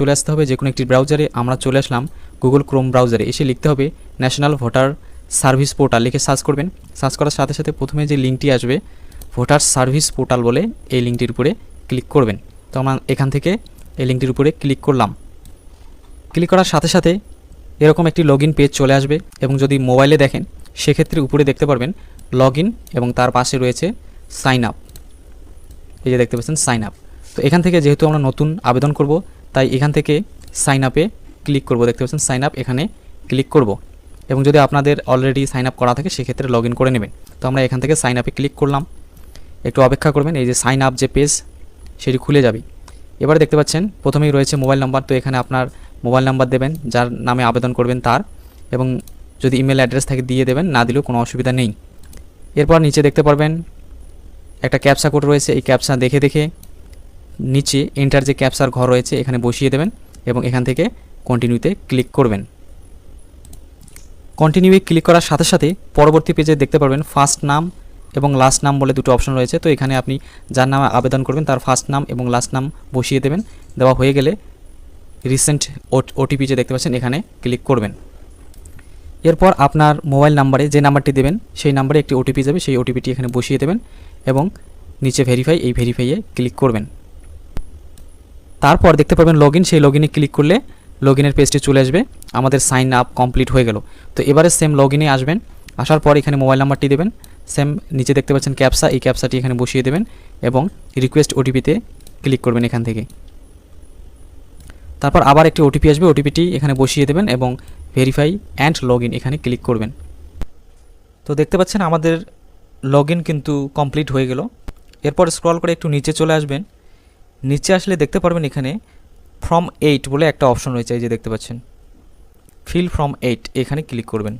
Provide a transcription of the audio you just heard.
চলে আসতে হবে যে কোনো একটি ব্রাউজারে। আমরা চলে আসলাম গুগল ক্রোম ব্রাউজারে। এসে লিখতে হবে ন্যাশনাল ভোটার সার্ভিস পোর্টাল, লিখে সার্চ করবেন। সার্চ করার সাথে সাথে প্রথমে যে লিঙ্কটি আসবে ভোটার সার্ভিস পোর্টাল বলে, এই লিঙ্কটির উপরে ক্লিক করবেন। তো আমরা এখান থেকে এই লিঙ্কটির উপরে ক্লিক করলাম। ক্লিক করার সাথে সাথে এরকম একটি লগইন পেজ চলে আসবে, এবং যদি মোবাইলে দেখেন সেক্ষেত্রে উপরে দেখতে পারবেন লগইন এবং তার পাশে রয়েছে সাইন আপ। এই যে দেখতে পাচ্ছেন সাইন আপ। তো এখান থেকে যেহেতু আমরা নতুন আবেদন করব, তাই এখান থেকে সাইন আপে ক্লিক করব। দেখতে পাচ্ছেন সাইন আপ, এখানে ক্লিক করব। এবং যদি আপনাদের অলরেডি সাইন আপ করা থাকে সেক্ষেত্রে লগইন করে নেবেন। তো আমরা এখান থেকে সাইন আপে ক্লিক করলাম। একটু অপেক্ষা করবেন, এই যে সাইন আপ যে পেজ সেটি খুলে যাবে। এবারে দেখতে পাচ্ছেন প্রথমেই রয়েছে মোবাইল নাম্বার। তো এখানে আপনার মোবাইল নাম্বার দেবেন যার নামে আবেদন করবেন তার, এবং যদি ইমেল অ্যাড্রেস থাকে দিয়ে দেবেন, না দিলেও কোনো অসুবিধা নেই। এরপর নিচে দেখতে পারবেন একটা ক্যাপচা কোড রয়েছে। এই ক্যাপচা দেখে দেখে নিচে এন্টার যে ক্যাপচার ঘর রয়েছে এখানে বসিয়ে দেবেন, এবং এখান থেকে কন্টিনিউতে ক্লিক করবেন। কন্টিনিউয়ে ক্লিক করার সাথে সাথে পরবর্তী পেজে দেখতে পারবেন ফার্স্ট নাম এবং লাস্ট নাম বলে দুটো অপশন রয়েছে। তো এখানে আপনি যার নামে আবেদন করবেন তার ফার্স্ট নাম এবং লাস্ট নাম বসিয়ে দেবেন। দেওয়া হয়ে গেলে রিসেন্ট ওটিপি যে দেখতে পাচ্ছেন এখানে ক্লিক করবেন। এরপর আপনার মোবাইল নাম্বারে যে নাম্বারটি দেবেন সেই নাম্বারে একটি ওটিপি যাবে, সেই ওটিপিটি এখানে বসিয়ে দেবেন এবং নিচে ভেরিফাই, এই ভেরিফাইয়ে ক্লিক করবেন। তারপর দেখতে পাবেন লগইন, সেই লগইনে ক্লিক করলে লগইনের পেজটি চলে আসবে। আমাদের সাইন আপ কমপ্লিট হয়ে গেল। তো এবারে সেম লগইনে আসবেন। আসার পর এখানে মোবাইল নাম্বারটি দেবেন, সেম নিচে দেখতে পাচ্ছেন ক্যাপচা, এই ক্যাপচাটি এখানে বসিয়ে দেবেন এবং রিকোয়েস্ট ওটিপিতে ক্লিক করবেন এখান থেকে। তারপর আবার একটি ওটিপি আসবে, ওটিপিটি এখানে বসিয়ে দেবেন এবং ভেরিফাই অ্যান্ড লগইন এখানে ক্লিক করবেন। তো দেখতে পাচ্ছেন আমাদের লগইন কিন্তু কমপ্লিট হয়ে গেল। এরপর স্ক্রল করে একটু নিচে চলে আসবেন। নিচে আসলে দেখতে পারবেন এখানে ফর্ম 8 বলে একটা অপশন রয়েছে, এই যে দেখতে পাচ্ছেন ফিল ফর্ম 8, এখানে ক্লিক করবেন।